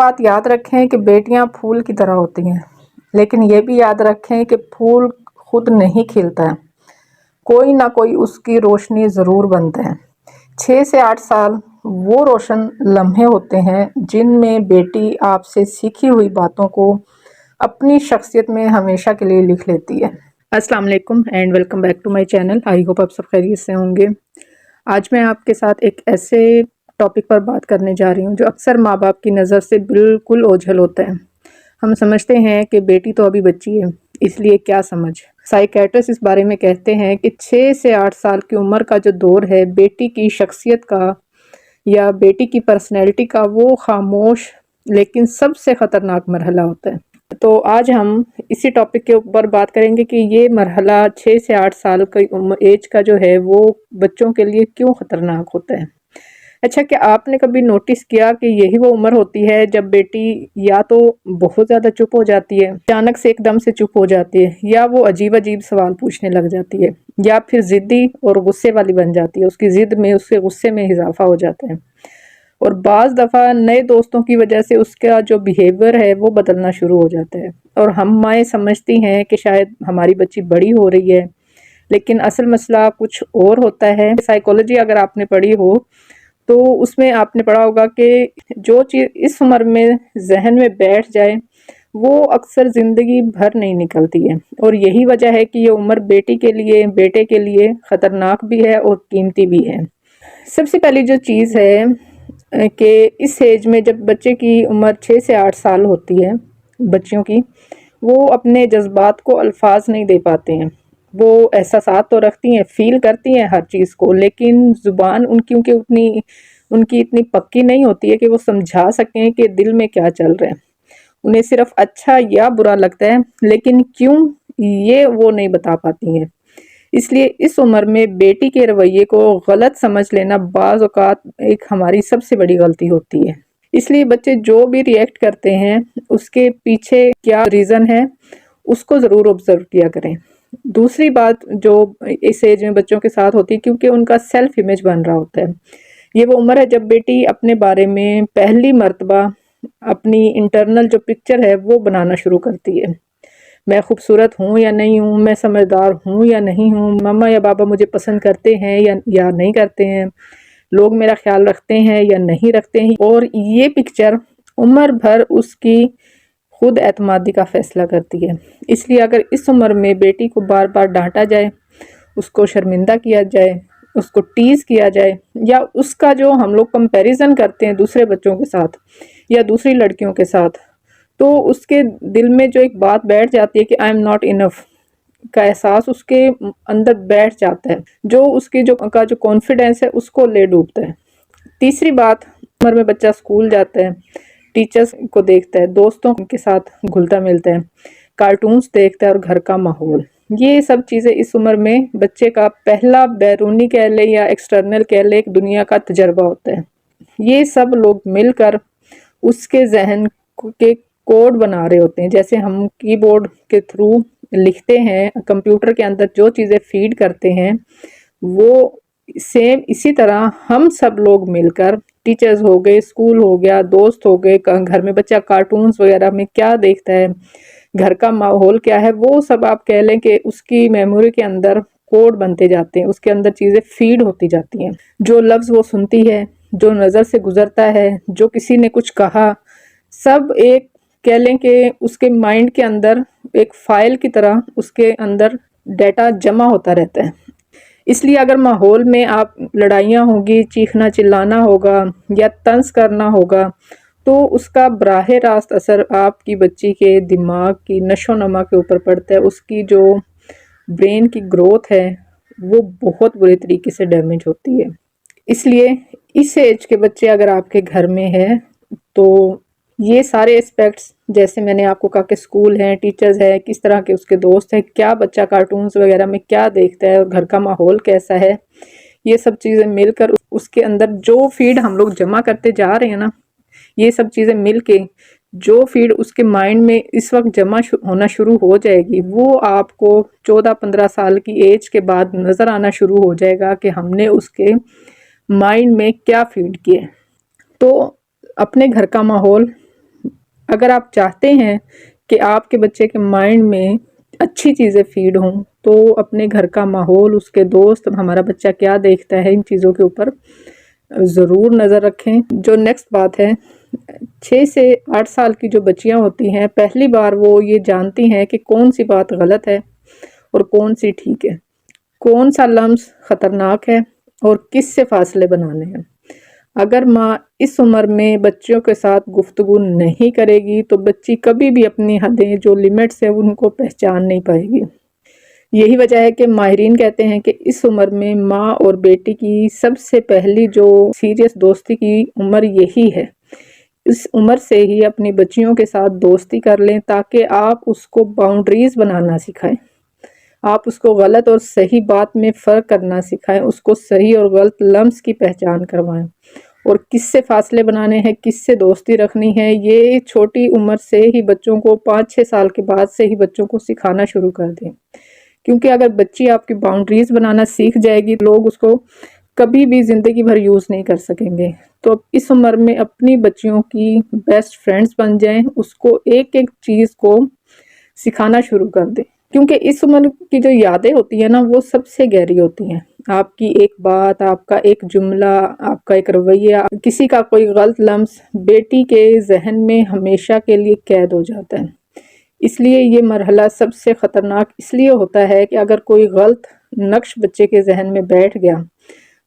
بات یاد رکھیں کہ بیٹیاں پھول کی طرح ہوتی ہیں، لیکن یہ بھی یاد رکھیں کہ پھول خود نہیں کھلتا ہے، کوئی نہ کوئی اس کی روشنی ضرور بنتا ہے۔ 6 سے 8 سال وہ روشن لمحے ہوتے ہیں جن میں بیٹی آپ سے سیکھی ہوئی باتوں کو اپنی شخصیت میں ہمیشہ کے لیے لکھ لیتی ہے۔ السلام علیکم and welcome back to my channel. I hope آپ سب خیریت سے ہوں گے۔ آج میں آپ کے ساتھ ایک ایسے ٹاپک پر بات کرنے جا رہی ہوں جو اکثر ماں باپ کی نظر سے بالکل اوجھل ہوتا ہے۔ ہم سمجھتے ہیں کہ بیٹی تو ابھی بچی ہے، اس لیے کیا سمجھ۔ سائیکیٹرسٹ اس بارے میں کہتے ہیں کہ 6 سے 8 سال کی عمر کا جو دور ہے بیٹی کی شخصیت کا یا بیٹی کی پرسنالٹی کا، وہ خاموش لیکن سب سے خطرناک مرحلہ ہوتا ہے۔ تو آج ہم اسی ٹاپک کے اوپر بات کریں گے کہ یہ مرحلہ 6 سے 8 سال کی ایج کا جو ہے وہ بچوں کے لیے کیوں خطرناک ہوتا ہے۔ اچھا، کہ آپ نے کبھی نوٹس کیا کہ یہی وہ عمر ہوتی ہے جب بیٹی یا تو بہت زیادہ چپ ہو جاتی ہے، اچانک سے ایک دم سے چپ ہو جاتی ہے، یا وہ عجیب عجیب سوال پوچھنے لگ جاتی ہے، یا پھر ضدی اور غصے والی بن جاتی ہے، اس کی ضد میں، اس کے غصے میں اضافہ ہو جاتا ہے، اور بعض دفعہ نئے دوستوں کی وجہ سے اس کا جو بیہیویئر ہے وہ بدلنا شروع ہو جاتا ہے، اور ہم مائیں سمجھتی ہیں کہ شاید ہماری بچی بڑی ہو رہی ہے، لیکن اصل مسئلہ کچھ اور ہوتا ہے۔ سائیکولوجی اگر آپ نے پڑھی ہو تو اس میں آپ نے پڑھا ہوگا کہ جو چیز اس عمر میں ذہن میں بیٹھ جائے وہ اکثر زندگی بھر نہیں نکلتی ہے، اور یہی وجہ ہے کہ یہ عمر بیٹی کے لیے، بیٹے کے لیے خطرناک بھی ہے اور قیمتی بھی ہے۔ سب سے پہلی جو چیز ہے کہ اس ایج میں جب بچے کی عمر 6 سے 8 سال ہوتی ہے، بچیوں کی، وہ اپنے جذبات کو الفاظ نہیں دے پاتے ہیں۔ وہ احساسات تو رکھتی ہیں، فیل کرتی ہیں ہر چیز کو، لیکن زبان ان کی اتنی پکی نہیں ہوتی ہے کہ وہ سمجھا سکیں کہ دل میں کیا چل رہا ہے۔ انہیں صرف اچھا یا برا لگتا ہے، لیکن کیوں، یہ وہ نہیں بتا پاتی ہیں۔ اس لیے اس عمر میں بیٹی کے رویے کو غلط سمجھ لینا بعض اوقات ایک ہماری سب سے بڑی غلطی ہوتی ہے۔ اس لیے بچے جو بھی ریئیکٹ کرتے ہیں اس کے پیچھے کیا ریزن ہے اس کو ضرور آبزرو کیا کریں۔ دوسری بات جو اس ایج میں بچوں کے ساتھ ہوتی ہے، کیونکہ ان کا سیلف امیج بن رہا ہوتا ہے، یہ وہ عمر ہے جب بیٹی اپنے بارے میں پہلی مرتبہ اپنی انٹرنل جو پکچر ہے وہ بنانا شروع کرتی ہے۔ میں خوبصورت ہوں یا نہیں ہوں، میں سمجھدار ہوں یا نہیں ہوں، ماما یا بابا مجھے پسند کرتے ہیں یا نہیں کرتے ہیں، لوگ میرا خیال رکھتے ہیں یا نہیں رکھتے ہیں، اور یہ پکچر عمر بھر اس کی خود اعتمادی کا فیصلہ کرتی ہے۔ اس لیے اگر اس عمر میں بیٹی کو بار بار ڈانٹا جائے، اس کو شرمندہ کیا جائے، اس کو ٹیز کیا جائے، یا اس کا جو ہم لوگ کمپیریزن کرتے ہیں دوسرے بچوں کے ساتھ یا دوسری لڑکیوں کے ساتھ، تو اس کے دل میں جو ایک بات بیٹھ جاتی ہے کہ آئی ایم ناٹ انف کا احساس اس کے اندر بیٹھ جاتا ہے، جو اس کی جو کانفیڈنس ہے اس کو لے ڈوبتا ہے۔ تیسری بات، عمر میں بچہ اسکول جاتا ہے، ٹیچرز کو دیکھتا ہے، دوستوں کے ساتھ گھلتا ملتا ہے، کارٹونز دیکھتا ہے، اور گھر کا ماحول، یہ سب چیزیں اس عمر میں بچے کا پہلا بیرونی کہہ لے یا ایکسٹرنل کہہ لے ایک دنیا کا تجربہ ہوتا ہے۔ یہ سب لوگ مل کر اس کے ذہن کے کوڈ بنا رہے ہوتے ہیں، جیسے ہم کی بورڈ کے تھرو لکھتے ہیں، کمپیوٹر کے اندر جو چیزیں فیڈ کرتے ہیں وہ سیم اسی طرح ہم سب لوگ مل کر، ٹیچرز ہو گئے، اسکول ہو گیا، دوست ہو گئے، گھر میں بچہ کارٹونز وغیرہ میں کیا دیکھتا ہے، گھر کا ماحول کیا ہے، وہ سب آپ کہہ لیں کہ اس کی میموری کے اندر کوڈ بنتے جاتے ہیں، اس کے اندر چیزیں فیڈ ہوتی جاتی ہیں۔ جو لفظ وہ سنتی ہے، جو نظر سے گزرتا ہے، جو کسی نے کچھ کہا، سب ایک کہہ لیں کہ اس کے مائنڈ کے اندر ایک فائل کی طرح اس کے اندر ڈیٹا جمع ہوتا رہتا ہے۔ اس لیے اگر ماحول میں آپ لڑائیاں ہوگی، چیخنا چلانا ہوگا یا طنز کرنا ہوگا، تو اس کا براہ راست اثر آپ کی بچی کے دماغ کی نشو و نما کے اوپر پڑتا ہے، اس کی جو برین کی گروتھ ہے وہ بہت بری طریقے سے ڈیمیج ہوتی ہے۔ اس لیے اس ایج کے بچے اگر آپ کے گھر میں ہے تو یہ سارے اسپیکٹس، جیسے میں نے آپ کو کہا کہ اسکول ہیں، ٹیچرز ہیں، کس طرح کے اس کے دوست ہیں، کیا بچہ کارٹونز وغیرہ میں کیا دیکھتا ہے، اور گھر کا ماحول کیسا ہے، یہ سب چیزیں مل کر اس کے اندر جو فیڈ ہم لوگ جمع کرتے جا رہے ہیں نا، یہ سب چیزیں مل کے جو فیڈ اس کے مائنڈ میں اس وقت جمع ہونا شروع ہو جائے گی، وہ آپ کو 14-15 سال کی ایج کے بعد نظر آنا شروع ہو جائے گا کہ ہم نے اس کے مائنڈ میں کیا فیڈ کیا۔ تو اپنے گھر کا ماحول اگر آپ چاہتے ہیں کہ آپ کے بچے کے مائنڈ میں اچھی چیزیں فیڈ ہوں تو اپنے گھر کا ماحول، اس کے دوست، ہمارا بچہ کیا دیکھتا ہے، ان چیزوں کے اوپر ضرور نظر رکھیں۔ جو نیکسٹ بات ہے، 6 سے 8 سال کی جو بچیاں ہوتی ہیں، پہلی بار وہ یہ جانتی ہیں کہ کون سی بات غلط ہے اور کون سی ٹھیک ہے، کون سا لمس خطرناک ہے اور کس سے فاصلے بنانے ہیں۔ اگر ماں اس عمر میں بچوں کے ساتھ گفتگو نہیں کرے گی تو بچی کبھی بھی اپنی حدیں، جو لمٹس ہیں، ان کو پہچان نہیں پائے گی۔ یہی وجہ ہے کہ ماہرین کہتے ہیں کہ اس عمر میں ماں اور بیٹی کی سب سے پہلی جو سیریس دوستی کی عمر یہی ہے۔ اس عمر سے ہی اپنی بچیوں کے ساتھ دوستی کر لیں تاکہ آپ اس کو باؤنڈریز بنانا سکھائیں، آپ اس کو غلط اور صحیح بات میں فرق کرنا سکھائیں، اس کو صحیح اور غلط لمس کی پہچان کروائیں، اور کس سے فاصلے بنانے ہیں، کس سے دوستی رکھنی ہے، یہ چھوٹی عمر سے ہی بچوں کو 5-6 سال کے بعد سے ہی بچوں کو سکھانا شروع کر دیں۔ کیونکہ اگر بچی آپ کی باؤنڈریز بنانا سیکھ جائے گی، لوگ اس کو کبھی بھی زندگی بھر یوز نہیں کر سکیں گے۔ تو اب اس عمر میں اپنی بچیوں کی بیسٹ فرینڈز بن جائیں، اس کو ایک ایک چیز کو سکھانا شروع کر دیں، کیونکہ اس عمر کی جو یادیں ہوتی ہیں نا، وہ سب سے گہری ہوتی ہیں۔ آپ کی ایک بات، آپ کا ایک جملہ، آپ کا ایک رویہ، کسی کا کوئی غلط لمس بیٹی کے ذہن میں ہمیشہ کے لیے قید ہو جاتا ہے۔ اس لیے یہ مرحلہ سب سے خطرناک اس لیے ہوتا ہے کہ اگر کوئی غلط نقش بچے کے ذہن میں بیٹھ گیا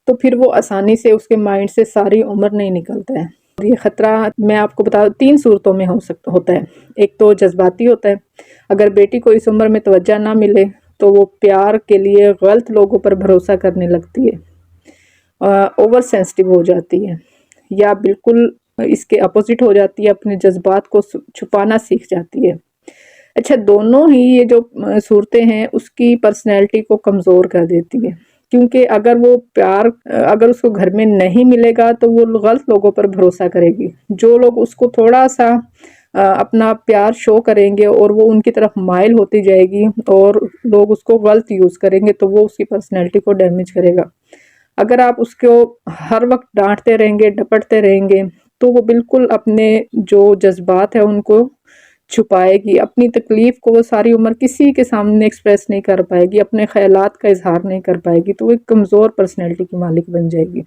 تو پھر وہ آسانی سے اس کے مائنڈ سے ساری عمر نہیں نکلتا ہے۔ اور یہ خطرہ میں آپ کو بتا 3 صورتوں میں ہوتا ہے۔ ایک تو جذباتی ہوتا ہے، اگر بیٹی کو اس عمر میں توجہ نہ ملے تو وہ پیار کے لیے غلط لوگوں پر بھروسہ کرنے لگتی ہے، اوور سینسٹیو ہو جاتی ہے، یا بالکل اس کے اپوزٹ ہو جاتی ہے، اپنے جذبات کو چھپانا سیکھ جاتی ہے۔ اچھا، دونوں ہی یہ جو صورتیں ہیں اس کی پرسنالٹی کو کمزور کر دیتی ہے، کیونکہ اگر وہ پیار اگر اس کو گھر میں نہیں ملے گا تو وہ غلط لوگوں پر بھروسہ کرے گی۔ جو لوگ اس کو تھوڑا سا اپنا پیار شو کریں گے اور وہ ان کی طرف مائل ہوتی جائے گی اور لوگ اس کو غلط یوز کریں گے تو وہ اس کی پرسنالٹی کو ڈیمیج کرے گا۔ اگر آپ اس کو ہر وقت ڈانٹتے رہیں گے، ڈپٹتے رہیں گے تو وہ بالکل اپنے جو جذبات ہیں ان کو چھپائے گی، اپنی تکلیف کو وہ ساری عمر کسی کے سامنے ایکسپریس نہیں کر پائے گی، اپنے خیالات کا اظہار نہیں کر پائے گی، تو وہ ایک کمزور پرسنالٹی کی مالک بن جائے گی۔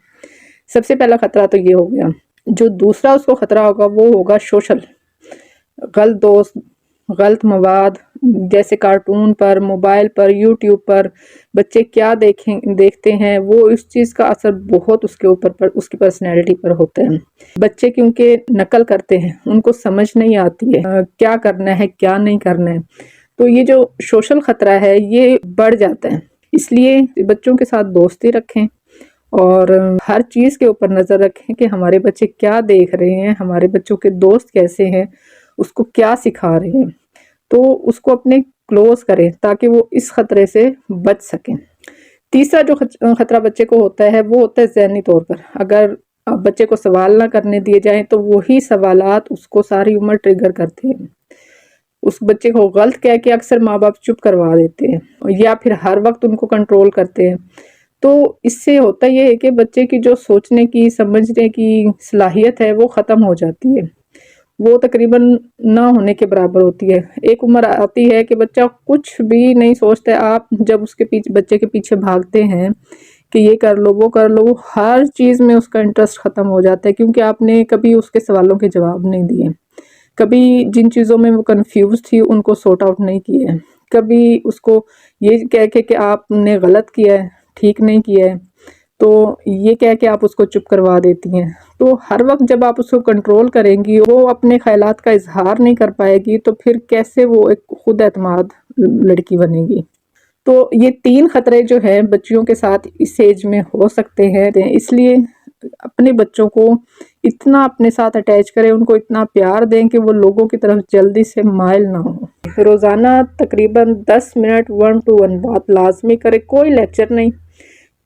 سب سے پہلا خطرہ تو یہ ہو گیا۔ جو دوسرا اس کو خطرہ ہوگا وہ ہوگا سوشل، غلط دوست، غلط مواد، جیسے کارٹون پر، موبائل پر، یوٹیوب پر بچے کیا دیکھتے ہیں، وہ اس چیز کا اثر بہت اس کے اوپر اس کی پرسنالٹی پر ہوتا ہے۔ بچے کیونکہ نقل کرتے ہیں، ان کو سمجھ نہیں آتی ہے کیا کرنا ہے کیا نہیں کرنا ہے، تو یہ جو سوشل خطرہ ہے یہ بڑھ جاتا ہے۔ اس لیے بچوں کے ساتھ دوستی رکھیں اور ہر چیز کے اوپر نظر رکھیں کہ ہمارے بچے کیا دیکھ رہے ہیں، ہمارے بچوں کے دوست کیسے ہیں، اس کو کیا سکھا رہے ہیں، تو اس کو اپنے کلوز کریں تاکہ وہ اس خطرے سے بچ سکیں۔ تیسرا جو خطرہ بچے کو ہوتا ہے وہ ہوتا ہے ذہنی طور پر۔ اگر بچے کو سوال نہ کرنے دیے جائیں تو وہی سوالات اس کو ساری عمر ٹریگر کرتے ہیں۔ اس بچے کو غلط کہہ کے اکثر ماں باپ چپ کروا دیتے ہیں یا پھر ہر وقت ان کو کنٹرول کرتے ہیں، تو اس سے ہوتا یہ ہے کہ بچے کی جو سوچنے کی، سمجھنے کی صلاحیت ہے وہ ختم ہو جاتی ہے، وہ تقریباً نہ ہونے کے برابر ہوتی ہے۔ ایک عمر آتی ہے کہ بچہ کچھ بھی نہیں سوچتا، آپ جب اس کے پیچھے بچے کے پیچھے بھاگتے ہیں کہ یہ کر لو وہ کر لو، ہر چیز میں اس کا انٹرسٹ ختم ہو جاتا ہے، کیونکہ آپ نے کبھی اس کے سوالوں کے جواب نہیں دیے، کبھی جن چیزوں میں وہ کنفیوز تھی ان کو سورٹ آؤٹ نہیں کیے، کبھی اس کو یہ کہہ کے کہ آپ نے غلط کیا ہے، ٹھیک نہیں کیا ہے، تو یہ کہہ کے آپ اس کو چپ کروا دیتی ہیں۔ تو ہر وقت جب آپ اس کو کنٹرول کریں گی، وہ اپنے خیالات کا اظہار نہیں کر پائے گی، تو پھر کیسے وہ ایک خود اعتماد لڑکی بنے گی۔ تو یہ 3 خطرے جو ہیں بچیوں کے ساتھ اس ایج میں ہو سکتے ہیں، اس لیے اپنے بچوں کو اتنا اپنے ساتھ اٹیچ کریں، ان کو اتنا پیار دیں کہ وہ لوگوں کی طرف جلدی سے مائل نہ ہوں۔ روزانہ تقریباً 10 منٹ 1 to 1 بات لازمی کرے، کوئی لیکچر نہیں،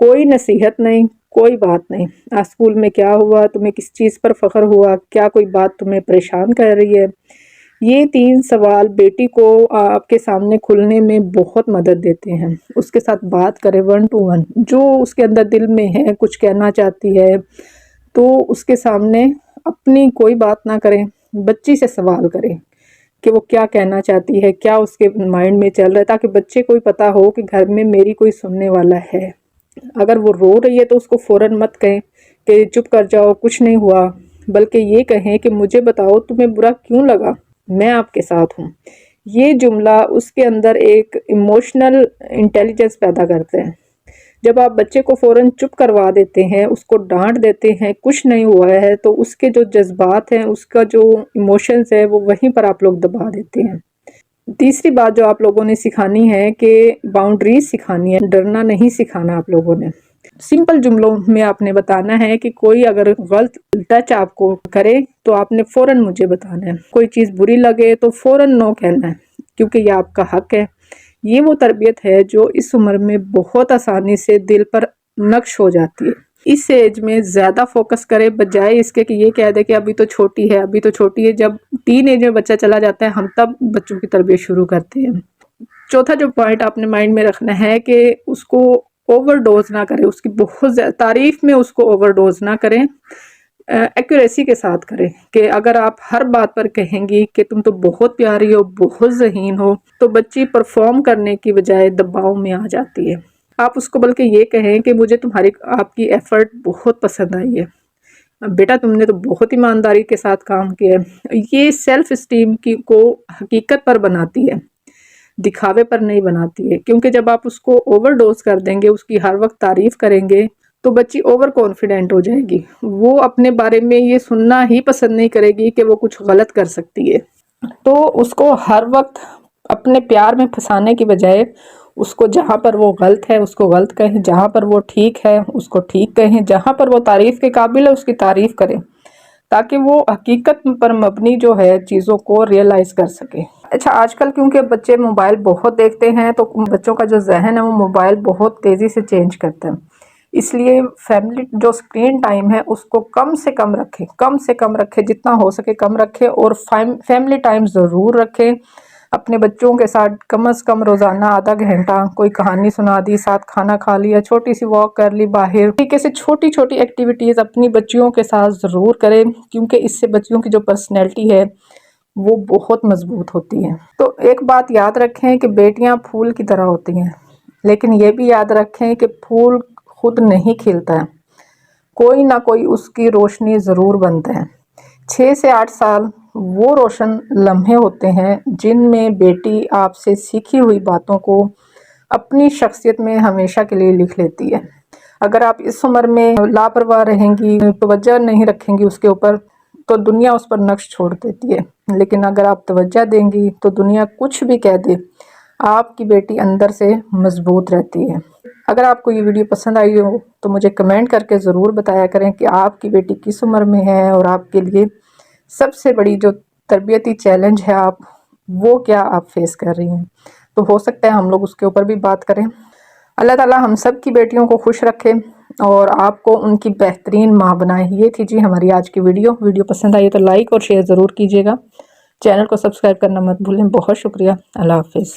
کوئی نصیحت نہیں، کوئی بات نہیں، آج اسکول میں کیا ہوا، تمہیں کس چیز پر فخر ہوا، کیا کوئی بات تمہیں پریشان کر رہی ہے، یہ 3 سوال بیٹی کو آپ کے سامنے کھلنے میں بہت مدد دیتے ہیں۔ اس کے ساتھ بات کریں 1 to 1، جو اس کے اندر دل میں ہے، کچھ کہنا چاہتی ہے تو اس کے سامنے اپنی کوئی بات نہ کریں، بچی سے سوال کریں کہ وہ کیا کہنا چاہتی ہے، کیا اس کے مائنڈ میں چل رہا ہے، تاکہ بچے کو پتا ہو کہ گھر میں میری کوئی سننے والا ہے۔ اگر وہ رو رہی ہے تو اس کو فوراً مت کہیں کہ چپ کر جاؤ، کچھ نہیں ہوا، بلکہ یہ کہیں کہ مجھے بتاؤ تمہیں برا کیوں لگا، میں آپ کے ساتھ ہوں۔ یہ جملہ اس کے اندر ایک ایموشنل انٹیلیجنس پیدا کرتے ہیں۔ جب آپ بچے کو فوراً چپ کروا دیتے ہیں، اس کو ڈانٹ دیتے ہیں، کچھ نہیں ہوا ہے، تو اس کے جو جذبات ہیں، اس کا جو ایموشنز ہے، وہ وہیں پر آپ لوگ دبا دیتے ہیں۔ تیسری بات جو آپ لوگوں نے سکھانی ہے کہ باؤنڈریز سکھانی ہے، ڈرنا نہیں سکھانا آپ لوگوں نے۔ سمپل جملوں میں آپ نے بتانا ہے کہ کوئی اگر غلط ٹچ آپ کو کرے تو آپ نے فوراً مجھے بتانا ہے، کوئی چیز بری لگے تو فوراً نو کہنا ہے، کیونکہ یہ آپ کا حق ہے۔ یہ وہ تربیت ہے جو اس عمر میں بہت آسانی سے دل پر نقش ہو جاتی ہے۔ اس ایج میں زیادہ فوکس کرے بجائے اس کے کہ یہ کہہ دے کہ ابھی تو چھوٹی ہے، ابھی تو چھوٹی ہے۔ جب ٹین ایج میں بچہ چلا جاتا ہے، ہم تب بچوں کی تربیت شروع کرتے ہیں۔ چوتھا جو پوائنٹ آپ نے مائنڈ میں رکھنا ہے کہ اس کو اوور ڈوز نہ کرے، اس کی بہت زیادہ تعریف میں اس کو اوور ڈوز نہ کریں، ایکوریسی کے ساتھ کریں کہ اگر آپ ہر بات پر کہیں گی کہ تم تو بہت پیاری ہو، بہت ذہین ہو، تو بچی پرفارم کرنے کی بجائے دباؤ میں آ جاتی ہے۔ آپ اس کو بلکہ یہ کہیں کہ مجھے آپ کی ایفرٹ بہت پسند آئی ہے، بیٹا تم نے تو بہت ایمانداری کے ساتھ کام کیا ہے۔ یہ سیلف اسٹیم کو حقیقت پر بناتی ہے، دکھاوے پر نہیں بناتی ہے، کیونکہ جب آپ اس کو اوور ڈوز کر دیں گے، اس کی ہر وقت تعریف کریں گے، تو بچی اوور کانفیڈنٹ ہو جائے گی۔ وہ اپنے بارے میں یہ سننا ہی پسند نہیں کرے گی کہ وہ کچھ غلط کر سکتی ہے۔ تو اس کو ہر وقت اپنے پیار میں پھنسانے کی بجائے اس کو جہاں پر وہ غلط ہے اس کو غلط کہیں، جہاں پر وہ ٹھیک ہے اس کو ٹھیک کہیں، جہاں پر وہ تعریف کے قابل ہے اس کی تعریف کریں، تاکہ وہ حقیقت پر مبنی جو ہے چیزوں کو ریئلائز کر سکے۔ اچھا، آج کل کیونکہ بچے موبائل بہت دیکھتے ہیں تو بچوں کا جو ذہن ہے وہ موبائل بہت تیزی سے چینج کرتا ہے، اس لیے فیملی جو اسکرین ٹائم ہے اس کو کم سے کم رکھے، جتنا ہو سکے کم رکھے، اور فیملی ٹائم ضرور رکھے۔ اپنے بچوں کے ساتھ کم از کم روزانہ آدھا گھنٹہ کوئی کہانی سنا دی، ساتھ کھانا کھا لیا، چھوٹی سی واک کر لی باہر، طریقے سے چھوٹی چھوٹی ایکٹیویٹیز اپنی بچیوں کے ساتھ ضرور کریں، کیونکہ اس سے بچیوں کی جو پرسنالٹی ہے وہ بہت مضبوط ہوتی ہے۔ تو ایک بات یاد رکھیں کہ بیٹیاں پھول کی طرح ہوتی ہیں، لیکن یہ بھی یاد رکھیں کہ پھول خود نہیں کھلتا ہے، کوئی نہ کوئی اس کی روشنی ضرور بنتا ہے۔ 6 سے 8 سال وہ روشن لمحے ہوتے ہیں جن میں بیٹی آپ سے سیکھی ہوئی باتوں کو اپنی شخصیت میں ہمیشہ کے لیے لکھ لیتی ہے۔ اگر آپ اس عمر میں لاپرواہ رہیں گی، توجہ نہیں رکھیں گی اس کے اوپر، تو دنیا اس پر نقش چھوڑ دیتی ہے، لیکن اگر آپ توجہ دیں گی تو دنیا کچھ بھی کہہ دے، آپ کی بیٹی اندر سے مضبوط رہتی ہے۔ اگر آپ کو یہ ویڈیو پسند آئی ہو تو مجھے کمنٹ کر کے ضرور بتایا کریں کہ آپ کی بیٹی کس عمر میں ہے، اور آپ کے لیے سب سے بڑی جو تربیتی چیلنج ہے وہ کیا آپ فیس کر رہی ہیں، تو ہو سکتا ہے ہم لوگ اس کے اوپر بھی بات کریں۔ اللہ تعالیٰ ہم سب کی بیٹیوں کو خوش رکھے اور آپ کو ان کی بہترین ماں بنائے۔ یہ تھی جی ہماری آج کی ویڈیو پسند آئی تو لائک اور شیئر ضرور کیجیے گا، چینل کو سبسکرائب کرنا مت بھولیں۔ بہت شکریہ، اللہ حافظ۔